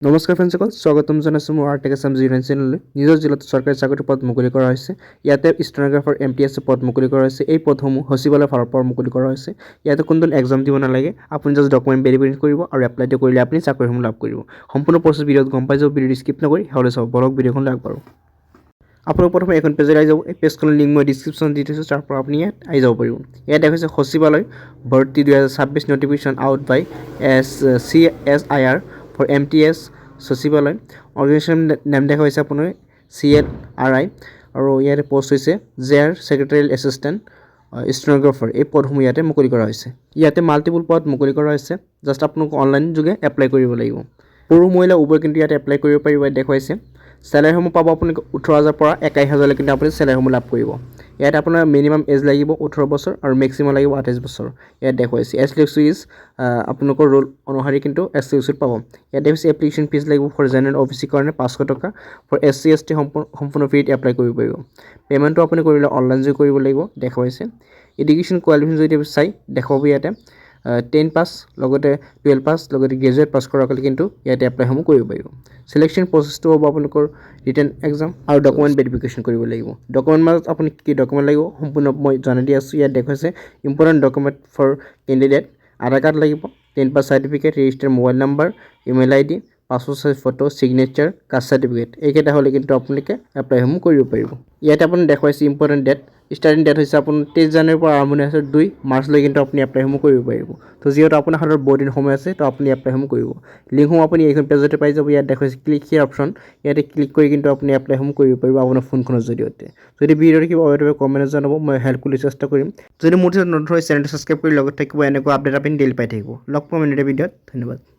নমস্কাৰ ফ্ৰেণ্ডসকল, স্বাগতম জনাইছোঁ মোৰ আৰ্টেক আছাম জিৰ' চেনেললৈ। নিজৰ জিলাত চৰকাৰী চাকৰিৰ পদ মুকলি কৰা হৈছে। ইয়াতে ষ্টেন'গ্ৰাফাৰ MTS পদ মুকলি কৰা হৈছে। এই পদসমূহ সচিবালয়ৰ ফালৰ পৰা মুকলি কৰা হৈছে। ইয়াতে কোনো এক্সাম দিব নালাগে, আপুনি জাষ্ট ডকুমেণ্ট ভেৰিফাই কৰিব আৰু এপ্লাইটো কৰিলে আপুনি চাকৰিসমূহ লাভ কৰিব। সম্পূৰ্ণ প্ৰচেছ ভিডিঅ'ত গম পাই যাব, ভিডিঅ'টো স্কিপ নকৰি শেষলৈ চাব। বলক ভিডিঅ'খন আগবাঢ়ো। আপোনালোক প্ৰথমে এখন পেজত আহি যাব। এই পেজখনৰ লিংক মই ডিছক্ৰিপশ্যনত দি থৈছোঁ, তাৰ পৰা আপুনি ইয়াত আহি যাব পাৰিব। ইয়াত দেখাইছে সচিবালয় ভৰ্তি 2026 notification out by CSIR for MTS সচিবালয়। অৰ্গেনাইজেশ্যন নেম দেখা হৈছে আপোনাৰ CLRI আৰু ইয়াতে পষ্ট হৈছে জেয়াৰ ছেক্ৰেটাৰিয়েল এছিষ্টেণ্ট ষ্টেন'গ্ৰাফাৰ। এই পদসমূহ ইয়াতে মুকলি কৰা হৈছে। ইয়াতে মাল্টিপুল পদ মুকলি কৰা হৈছে, জাষ্ট আপোনালোক অনলাইন যোগে এপ্লাই কৰিব লাগিব। পুৰুষ মহিলা উভয় কিন্তু ইয়াতে এপ্লাই কৰিব পাৰিব। ইয়াত দেখুৱাইছে চেলাৰীসমূহ পাব আপুনি 18,000 পৰা 21,000 কিন্তু আপুনি চেলাৰীসমূহ লাভ কৰিব। ইয়াত আপোনাৰ মিনিমাম এজ লাগিব 18 বছৰ আৰু মেক্সিমাম লাগিব 28 বছৰ। ইয়াত দেখুৱাইছে SLC ইজ আপোনালোকৰ ৰোল অনুসৰি কিন্তু SLC পাব। ইয়াত দেখুৱাইছে এপ্লিকেশ্যন ফিজ লাগিব ফৰ জেনেৰেল OBC কাৰণে 500 টকা, ফৰ SC ST সম্পূৰ্ণ ফ্ৰীত এপ্লাই কৰিব পাৰিব। পে'মেণ্টটো আপুনি কৰিলে অনলাইন যোগে কৰিব লাগিব দেখুৱাইছে। এডুকেশ্যন কোৱালিফিকেশ্যন যদি চাই দেখুৱাব ইয়াতে 10 পাছ লগতে 12 পাছ লগতে গ্ৰেজুৱেট পাছ কৰাসকলে কিন্তু ইয়াতে এপ্লাইসমূহ কৰিব পাৰিব। চিলেকশ্যন প্ৰচেছটো হ'ব আপোনালোকৰ ৰিটেন এক্সাম আৰু ডকুমেণ্ট ভেৰিফিকেশ্যন কৰিব লাগিব। ডকুমেণ্ট মাজত আপুনি কি ডকুমেণ্ট লাগিব সম্পূৰ্ণ মই জনাই দি আছোঁ। ইয়াত দেখুৱাইছে important document for candidate Aadhaar card লাগিব, 10 pass certificate, register mobile number, email ID, passport size photo, signature, caste certificate. এইকেইটা হ'লে কিন্তু আপোনালোকে এপ্লাইসমূহ কৰিব পাৰিব। ইয়াতে আপুনি দেখুৱাইছে ইম্পৰ্টেণ্ট ডেট। ষ্টাৰ্টিং ডেট হৈছে আপোনাৰ 23 জানুৱাৰীৰ পৰা আৰম্ভণি হৈছে 2 মাৰ্চলৈ কিন্তু আপুনি এপ্লাইসমূহ কৰিব পাৰিব। তো যিহেতু আপোনাৰ হাতত বহুত দিন সময় আছে, তো আপুনি এপ্লাইসমূহ কৰিব। লিংকসমূহ আপুনি এইখন পেজতে পাই যাব। ইয়াত দেখুৱাইছে ক্লিক হিয়াৰ অপশ্যন, ইয়াতে ক্লিক কৰি কিন্তু আপুনি এপ্লাইসমূহ কৰিব পাৰিব আপোনাৰ ফোনখনৰ জৰিয়তে। যদি ভিডিঅ'টো কিবা অসুবিধা কমেণ্টত জনাব, মই হেল্প কৰিবলৈ চেষ্টা কৰিম। যদি মোৰ চেনেলটো ছাবস্ক্ৰাইব কৰি লগত থাকিব, এনেকুৱা আপডেট আপুনি ডেইলি পাই থাকিব। লগ পাম এনে এটা ভিডিঅ'ত। ধন্যবাদ।